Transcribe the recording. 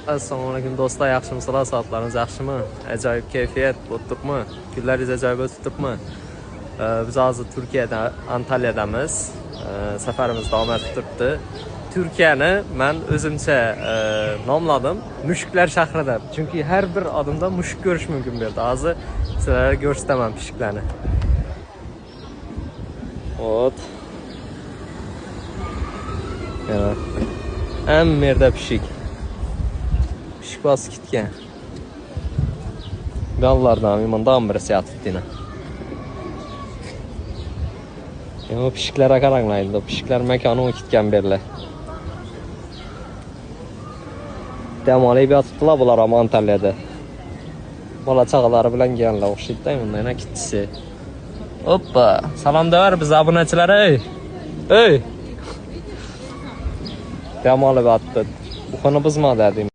Assalomu alaykum do'stlar, yaxshimisizlar? Soatlarimiz yaxshimi? Ajoyib kayfiyat o'tibmi? Kunlaringiz ajoyib o'tibmi? Biz hozir Turkiyada, Antalyadamiz. Safarimiz davom etib turibdi. Turkiyani men o'zimcha nomladim Mushuklar shahri deb. Chunki har bir odamda mushuk ko'rish mumkin bu yerda. Hozir sizlarga ko'rsataman mushuklarni. Ot. Yana hamma yerda mushuk. Mushuk bosib ketgan. Gallardan imandan birisi yotibdi yana. O pishiklarga qaranglar, pishiklar makoni o'tgan berlar. Dam olib yotibdilar bular Antalyada. Bola chaqalari bilan kelganlar o'xshaydi-da, bundan kittisi. Hoppa, salom davar biz obunachilar, ey. Ey. Dam olib yotdi. Bu xona buzma dedim.